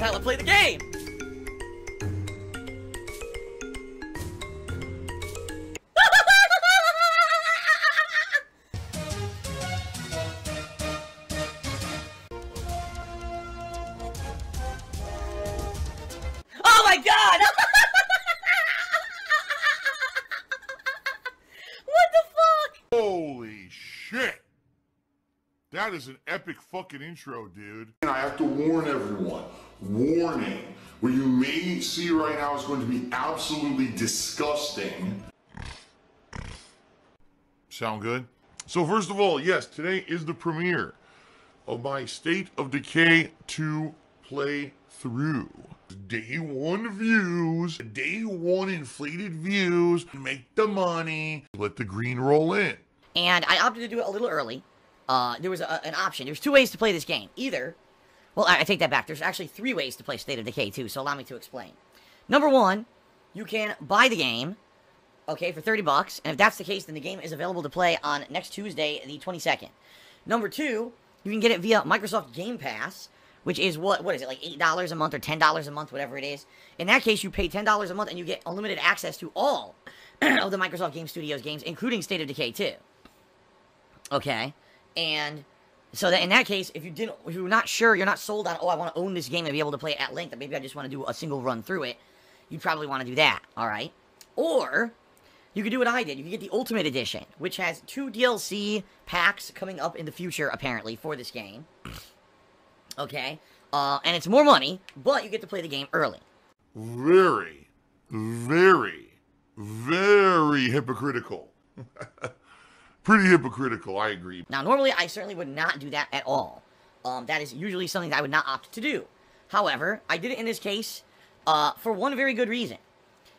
is how I play the game! Oh my god! What the fuck? Holy shit! That is an epic fucking intro, dude. And I have to warn everyone. Warning. What you may see right now is going to be absolutely disgusting. Sound good? So first of all, yes, today is the premiere of my State of Decay 2 playthrough. Day 1 views, day 1 inflated views, make the money, let the green roll in. And I opted to do it a little early. There was an option. There's 2 ways to play this game. Either, well, I take that back. There's actually 3 ways to play State of Decay 2, so allow me to explain. Number 1, you can buy the game, okay, for $30, and if that's the case, then the game is available to play on next Tuesday, the 22nd. Number 2, you can get it via Microsoft Game Pass, which is, what is it, like $8 a month or $10 a month, whatever it is. In that case, you pay $10 a month and you get unlimited access to all of the Microsoft Game Studios games, including State of Decay 2. Okay? And so that in that case, if you're not sure, you're not sold on, oh, I want to own this game and be able to play it at length, and maybe I just want to do a single run through it, you'd probably want to do that, alright? Or, you could do what I did. You could get the Ultimate Edition, which has 2 DLC packs coming up in the future, apparently, for this game. Okay? And it's more money, but you get to play the game early. Very, very, very hypocritical. Pretty hypocritical, I agree. Now, normally, I certainly would not do that at all. That is usually something that I would not opt to do. However, I did it in this case for one very good reason.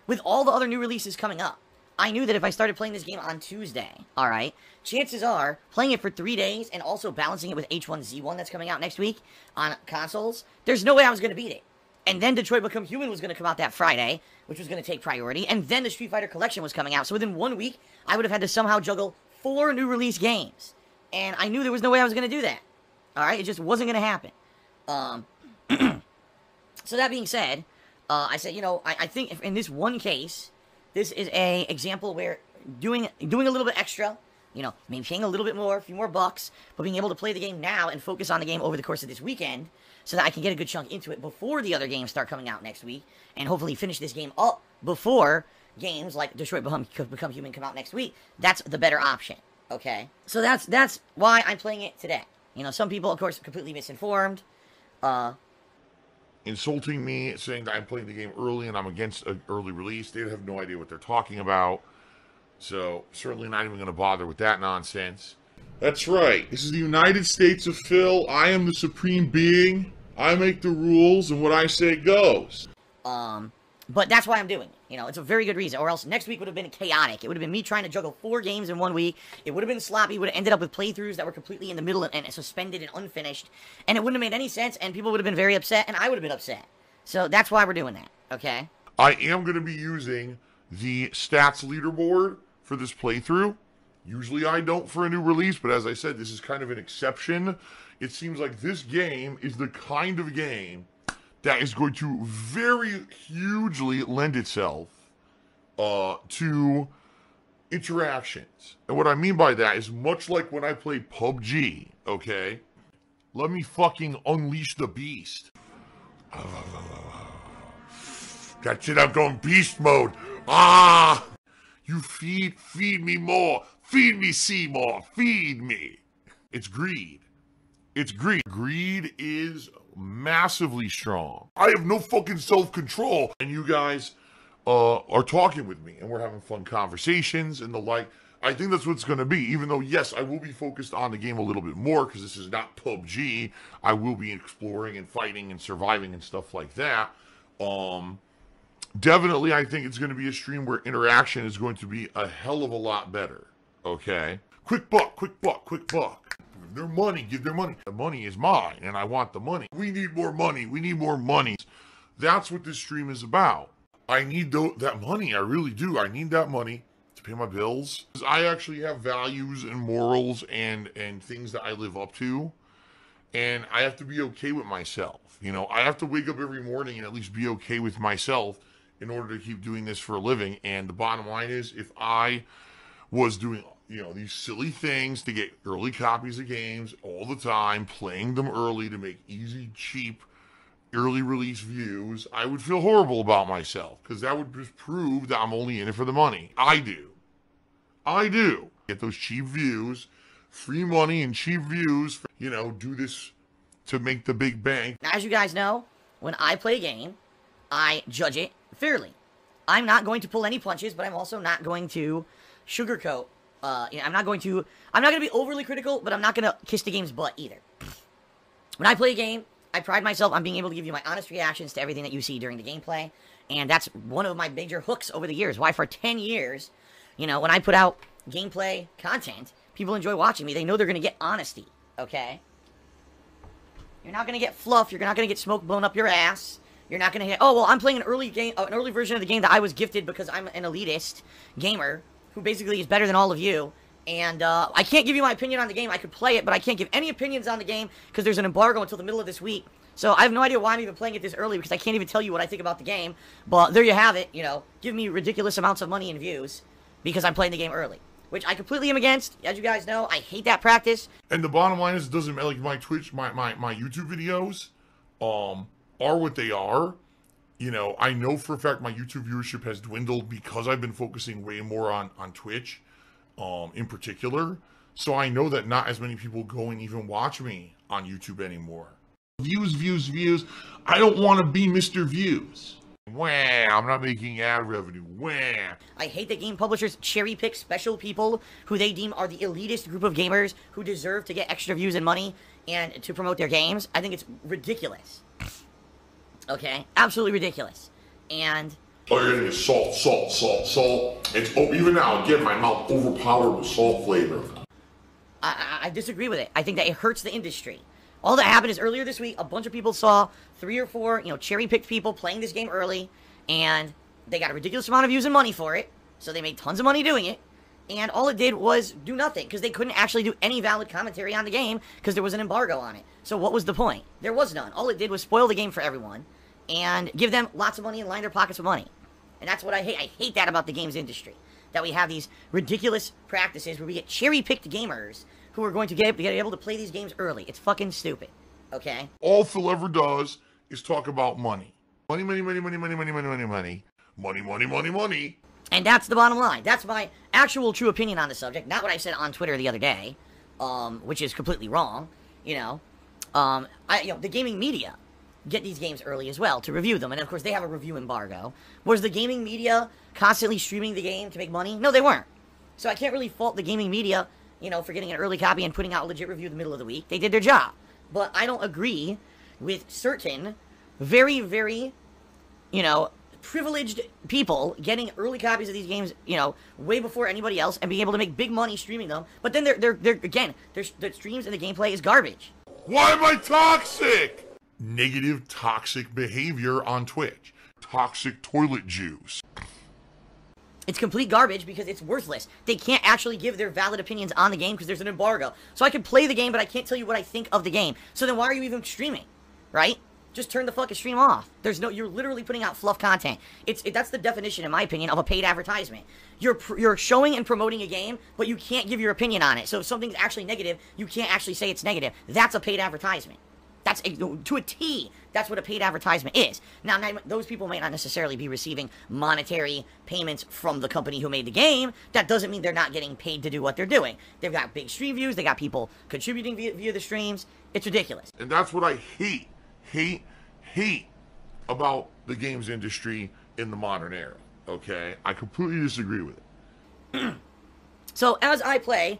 With all the other new releases coming up, I knew that if I started playing this game on Tuesday, alright, chances are, playing it for 3 days and also balancing it with H1Z1 that's coming out next week on consoles, there's no way I was going to beat it. And then Detroit Become Human was going to come out that Friday, which was going to take priority, and then the Street Fighter Collection was coming out. So within 1 week, I would have had to somehow juggle 4 new release games. And I knew there was no way I was going to do that. Alright, it just wasn't going to happen. So that being said, I said, you know, I think if in this one case, this is a example where doing a little bit extra, you know, maybe paying a little bit more, a few more bucks, but being able to play the game now and focus on the game over the course of this weekend so that I can get a good chunk into it before the other games start coming out next week and hopefully finish this game up before games like Detroit Become Human come out next week. That's the better option, okay? So that's why I'm playing it today. You know, some people, of course, are completely misinformed. Insulting me, saying that I'm playing the game early and I'm against an early release. They have no idea what they're talking about. So, certainly not even going to bother with that nonsense. That's right. This is the United States of Phil. I am the supreme being. I make the rules, and what I say goes. But that's why I'm doing it. You know, it's a very good reason. Or else next week would have been chaotic. It would have been me trying to juggle 4 games in 1 week. It would have been sloppy. Would have ended up with playthroughs that were completely in the middle and suspended and unfinished. And it wouldn't have made any sense, and people would have been very upset, and I would have been upset. So that's why we're doing that, okay? I am going to be using the stats leaderboard for this playthrough. Usually I don't for a new release, but as I said, this is kind of an exception. It seems like this game is the kind of game that is going to very hugely lend itself to interactions. And what I mean by that is much like when I played PUBG, okay? Let me fucking unleash the beast. That's it, I'm going beast mode. Ah! You feed me more. Feed me, Seymour. Feed me. It's greed. It's greed. Greed is massively strong. I have no fucking self-control. And you guys are talking with me, and we're having fun conversations and the like. I think that's what it's going to be, even though, yes, I will be focused on the game a little bit more, because this is not PUBG. I will be exploring and fighting and surviving and stuff like that. Definitely, I think it's going to be a stream where interaction is going to be a hell of a lot better, okay? Quick buck, quick buck, quick buck. Give their money, give their money. The money is mine, and I want the money. We need more money. We need more money. That's what this stream is about. I need that money. I really do. I need that money to pay my bills. I actually have values and morals and things that I live up to. And I have to be okay with myself. You know, I have to wake up every morning and at least be okay with myself in order to keep doing this for a living. And the bottom line is, if I was doing, you know, these silly things to get early copies of games all the time, playing them early to make easy, cheap, early release views, I would feel horrible about myself because that would just prove that I'm only in it for the money. I do. Get those cheap views, free money and cheap views, you know, do this to make the big bank. Now, as you guys know, when I play a game, I judge it fairly. I'm not going to pull any punches, but I'm also not going to sugarcoat. You know, I'm not going to be overly critical, but I'm not going to kiss the game's butt either. When I play a game, I pride myself on being able to give you my honest reactions to everything that you see during the gameplay, and that's one of my major hooks over the years. Why for 10 years, you know, when I put out gameplay content, people enjoy watching me. They know they're going to get honesty, okay? You're not going to get fluff. You're not going to get smoke blown up your ass. You're not going to get, oh, well, I'm playing an early version of the game that I was gifted because I'm an elitist gamer who basically is better than all of you. And I can't give you my opinion on the game. I could play it, but I can't give any opinions on the game because there's an embargo until the middle of this week. So I have no idea why I'm even playing it this early because I can't even tell you what I think about the game. But there you have it, you know. Give me ridiculous amounts of money and views because I'm playing the game early, which I completely am against. As you guys know, I hate that practice. And the bottom line is, it doesn't matter. Like my Twitch, my YouTube videos are what they are. You know, I know for a fact my YouTube viewership has dwindled because I've been focusing way more on Twitch in particular. So I know that not as many people go and even watch me on YouTube anymore. Views. I don't want to be Mr. Views. Wah, I'm not making ad revenue. Wah. I hate that game publishers cherry pick special people who they deem are the elitist group of gamers who deserve to get extra views and money and to promote their games. I think it's ridiculous. Okay? Absolutely ridiculous. And oh, you're gonna get salt. It's, oh, even now, again, my mouth overpowered with salt flavor. I disagree with it. I think that it hurts the industry. All that happened is earlier this week, a bunch of people saw 3 or 4, you know, cherry-picked people playing this game early, and they got a ridiculous amount of views and money for it, so they made tons of money doing it, and all it did was do nothing, because they couldn't actually do any valid commentary on the game, because there was an embargo on it. So what was the point? There was none. All it did was spoil the game for everyone, and give them lots of money and line their pockets with money. And that's what I hate. I hate that about the games industry, that we have these ridiculous practices where we get cherry-picked gamers who are going to get able to play these games early. It's fucking stupid, okay? All Phil ever does is talk about money. Money. And that's the bottom line. That's my actual true opinion on the subject, not what I said on Twitter the other day, which is completely wrong, you know. The gaming media get these games early as well to review them, and of course they have a review embargo. Was the gaming media constantly streaming the game to make money? No, they weren't. So I can't really fault the gaming media, you know, for getting an early copy and putting out a legit review in the middle of the week. They did their job. But I don't agree with certain very, very, you know, privileged people getting early copies of these games, you know, way before anybody else and being able to make big money streaming them. But then their streams and the gameplay is garbage. Why am I toxic? Negative toxic behavior on Twitch. Toxic toilet juice. It's complete garbage because it's worthless. They can't actually give their valid opinions on the game because there's an embargo. So I can play the game, but I can't tell you what I think of the game. So then why are you even streaming? Right? Just turn the fucking stream off. You're literally putting out fluff content. That's the definition, in my opinion, of a paid advertisement. You're showing and promoting a game, but you can't give your opinion on it. So if something's actually negative, you can't actually say it's negative. That's a paid advertisement. That's, to a T, that's what a paid advertisement is. Now, those people might not necessarily be receiving monetary payments from the company who made the game. That doesn't mean they're not getting paid to do what they're doing. They've got big stream views. They got people contributing via the streams. It's ridiculous. And that's what I hate about the games industry in the modern era, okay? I completely disagree with it. So, as I play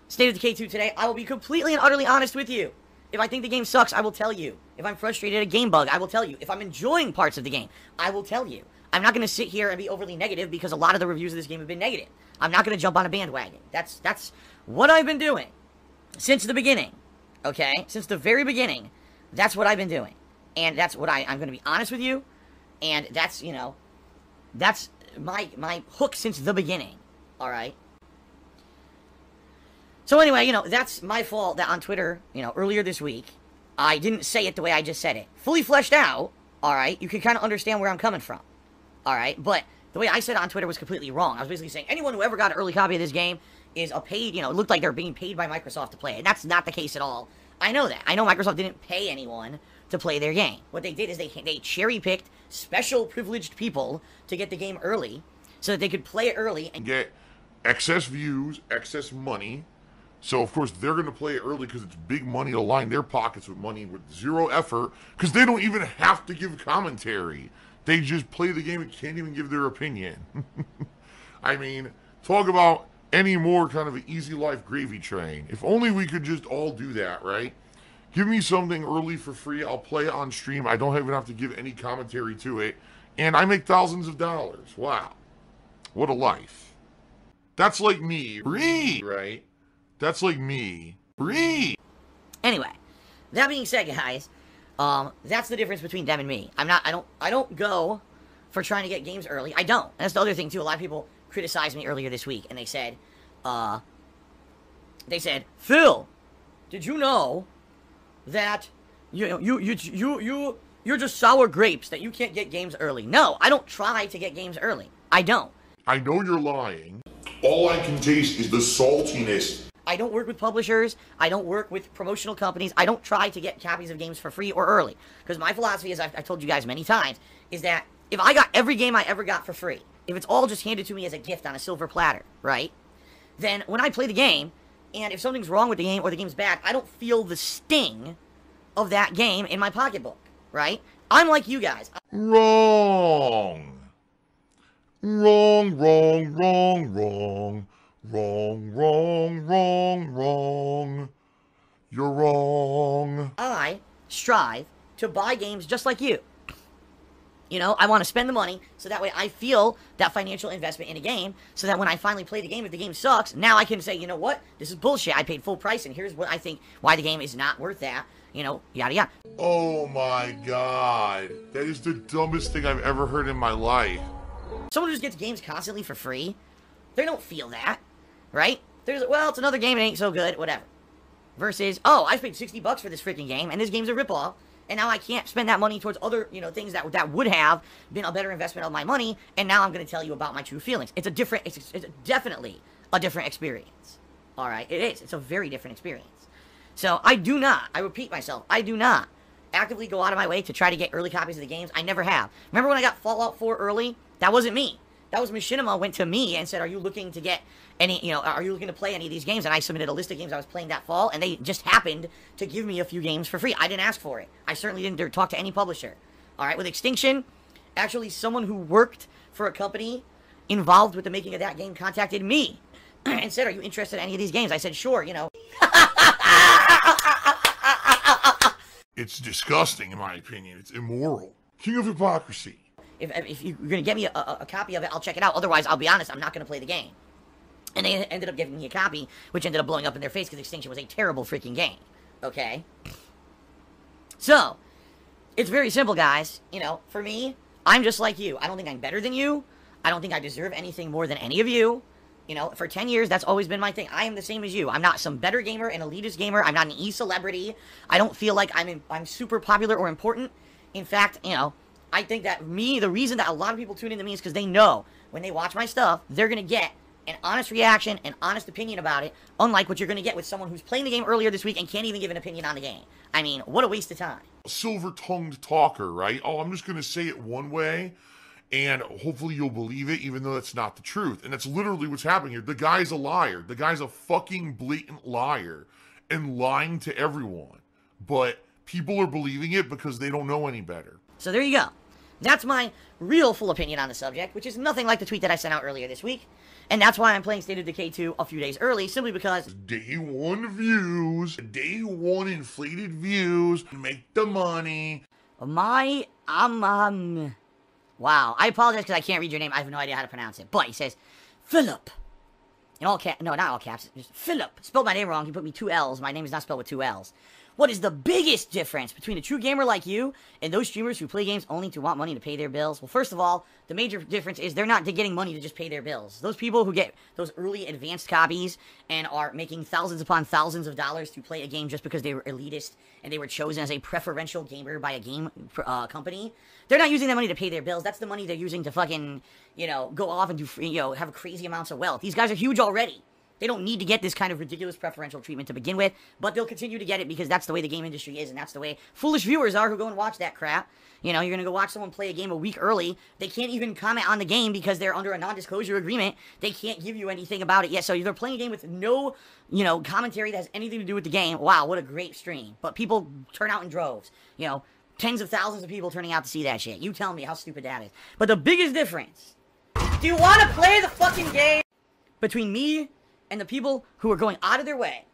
State of Decay 2 today, I will be completely and utterly honest with you. If I think the game sucks, I will tell you. If I'm frustrated at a game bug, I will tell you. If I'm enjoying parts of the game, I will tell you. I'm not going to sit here and be overly negative because a lot of the reviews of this game have been negative. I'm not going to jump on a bandwagon. That's what I've been doing since the beginning, okay? Since the very beginning, that's what I've been doing. And that's what I'm going to be honest with you. And that's, you know, that's my hook since the beginning, all right? So anyway, you know, that's my fault that on Twitter, you know, earlier this week, I didn't say it the way I just said it. Fully fleshed out, alright, you can kind of understand where I'm coming from. Alright, but the way I said it on Twitter was completely wrong. I was basically saying anyone who ever got an early copy of this game is a paid, it looked like they're being paid by Microsoft to play it. And that's not the case at all. I know that. I know Microsoft didn't pay anyone to play their game. What they did is they cherry-picked special privileged people to get the game early so that they could play it early and get excess views, excess money. So, of course, they're going to play it early because it's big money to line their pockets with money with zero effort because they don't even have to give commentary. They just play the game and can't even give their opinion. I mean, talk about any more kind of an easy life gravy train. If only we could just all do that, right? Give me something early for free. I'll play it on stream. I don't even have to give any commentary to it. And I make thousands of dollars. Wow. What a life. That's like me. Right? That's like me. Anyway, that being said, guys, that's the difference between them and me. I don't go for trying to get games early. I don't. And that's the other thing, too. A lot of people criticized me earlier this week, and they said, Phil, did you know that you're just sour grapes, that you can't get games early? No, I don't try to get games early. I don't. I know you're lying. All I can taste is the saltiness. I don't work with publishers. I don't work with promotional companies. I don't try to get copies of games for free or early. Because my philosophy, as I've told you guys many times, is that if I got every game I ever got for free, if it's all just handed to me as a gift on a silver platter, right? Then when I play the game, and if something's wrong with the game or the game's bad, I don't feel the sting of that game in my pocketbook, right? I'm like you guys. Wrong. You're wrong. I strive to buy games just like you. I want to spend the money so that way I feel that financial investment in a game so that when I finally play the game, if the game sucks, now I can say, you know what? This is bullshit. I paid full price and here's what I think why the game is not worth that. Yada yada. Oh my god. That is the dumbest thing I've ever heard in my life. Someone who just gets games constantly for free, they don't feel that, right? There's, well, it's another game, it ain't so good, whatever. Versus, oh, I paid $60 for this freaking game, and this game's a ripoff, and now I can't spend that money towards other, things that would have been a better investment of my money, and now I'm going to tell you about my true feelings. It's definitely a different experience. Alright, it is. It's a very different experience. So, I repeat myself, I do not actively go out of my way to try to get early copies of the games. I never have. Remember when I got Fallout 4 early? That wasn't me. That was Machinima went to me and said, are you looking to get any, are you looking to play any of these games? And I submitted a list of games I was playing that fall, and they just happened to give me a few games for free. I didn't ask for it. I certainly didn't talk to any publisher. Alright, with Extinction, actually someone who worked for a company involved with the making of that game contacted me and said, are you interested in any of these games? I said, sure, It's disgusting, in my opinion. It's immoral. King of hypocrisy. If you're going to get me a copy of it, I'll check it out. Otherwise, I'll be honest, I'm not going to play the game. And they ended up giving me a copy, which ended up blowing up in their face because Extinction was a terrible freaking game. Okay? So, it's very simple, guys. For me, I'm just like you. I don't think I'm better than you. I don't think I deserve anything more than any of you. For 10 years, that's always been my thing. I am the same as you. I'm not some better gamer, an elitist gamer. I'm not an e-celebrity. I don't feel like I'm super popular or important. In fact, I think that the reason that a lot of people tune into me is because they know when they watch my stuff, they're going to get an honest reaction, an honest opinion about it, unlike what you're going to get with someone who's playing the game earlier this week and can't even give an opinion on the game. I mean, what a waste of time. Silver-tongued talker, right? Oh, I'm just going to say it one way, and hopefully you'll believe it, even though that's not the truth. And that's literally what's happening here. The guy's a liar. The guy's a fucking blatant liar and lying to everyone. But people are believing it because they don't know any better. So there you go. That's my real full opinion on the subject, which is nothing like the tweet that I sent out earlier this week. And that's why I'm playing State of Decay 2 a few days early, simply because Day 1 views, Day 1 inflated views, make the money. Wow, I apologize because I can't read your name. I have no idea how to pronounce it. But he says, Philip. In all caps. No, not all caps. Just Philip. Spelled my name wrong. He put me 2 L's. My name is not spelled with 2 L's. What is the biggest difference between a true gamer like you and those streamers who play games only to want money to pay their bills? Well, first of all, the major difference is they're not getting money to just pay their bills. Those people who get those early advanced copies and are making thousands upon thousands of dollars to play a game just because they were elitist and they were chosen as a preferential gamer by a game company, they're not using that money to pay their bills. That's the money they're using to fucking, you know, go off and do, you know, have crazy amounts of wealth. These guys are huge already. They don't need to get this kind of ridiculous preferential treatment to begin with, but they'll continue to get it because that's the way the game industry is, and that's the way foolish viewers are who go and watch that crap. You know, you're going to go watch someone play a game a week early. They can't even comment on the game because they're under a non-disclosure agreement. They can't give you anything about it yet. So they're playing a game with no, you know, commentary that has anything to do with the game. Wow, what a great stream. But people turn out in droves. You know, tens of thousands of people turning out to see that shit. You tell me how stupid that is. But the biggest difference, do you want to play the fucking game between me and the people who are going out of their way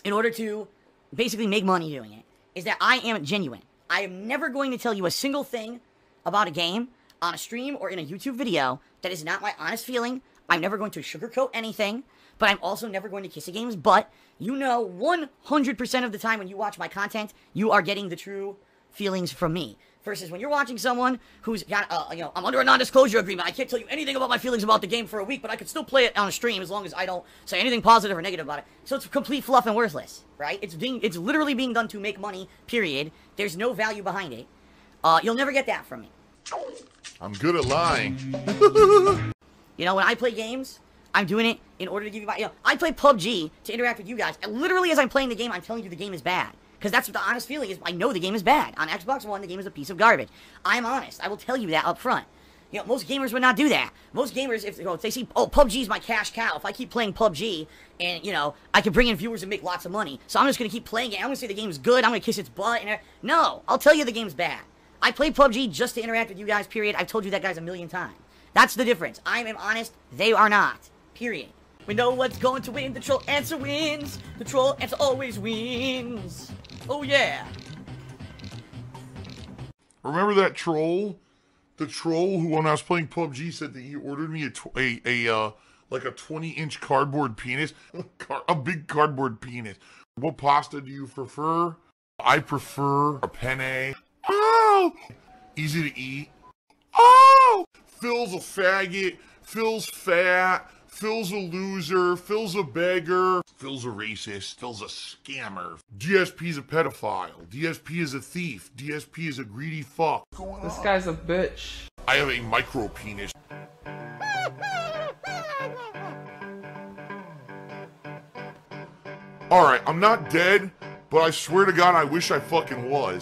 in order to basically make money doing it, is that I am genuine. I am never going to tell you a single thing about a game on a stream or in a YouTube video that is not my honest feeling. I'm never going to sugarcoat anything, but I'm also never going to kiss a game's butt. You know, 100% of the time when you watch my content, you are getting the true feelings from me. Versus when you're watching someone who's got, you know, I'm under a non-disclosure agreement. I can't tell you anything about my feelings about the game for a week, but I can still play it on a stream as long as I don't say anything positive or negative about it. So it's complete fluff and worthless, right? It's literally being done to make money, period. There's no value behind it. You'll never get that from me. I'm good at lying. You know, when I play games, I'm doing it in order to give you my, you know, I play PUBG to interact with you guys. And literally as I'm playing the game, I'm telling you the game is bad. Because that's what the honest feeling is. I know the game is bad. On Xbox One, the game is a piece of garbage. I'm honest. I will tell you that up front. You know, most gamers would not do that. Most gamers, if they see, oh, PUBG's my cash cow. If I keep playing PUBG, and, you know, I can bring in viewers and make lots of money, so I'm just going to keep playing it. I'm going to say the game's good. I'm going to kiss its butt. And no, I'll tell you the game's bad. I play PUBG just to interact with you guys, period. I've told you that, guys, a million times. That's the difference. I am honest. They are not. Period. We know what's going to win. The troll answer wins. The troll answer always wins. Oh, yeah. Remember that troll? The troll who, when I was playing PUBG, said that he ordered me like a 20-inch cardboard penis. A big cardboard penis. What pasta do you prefer? I prefer a penne. Oh! Easy to eat. Oh! Phil's a faggot. Phil's fat. Phil's a loser. Phil's a beggar. Phil's a racist. Phil's a scammer. DSP's a pedophile. DSP is a thief. DSP is a greedy fuck. This guy's a bitch. I have a micro penis. Alright, I'm not dead, but I swear to God I wish I fucking was.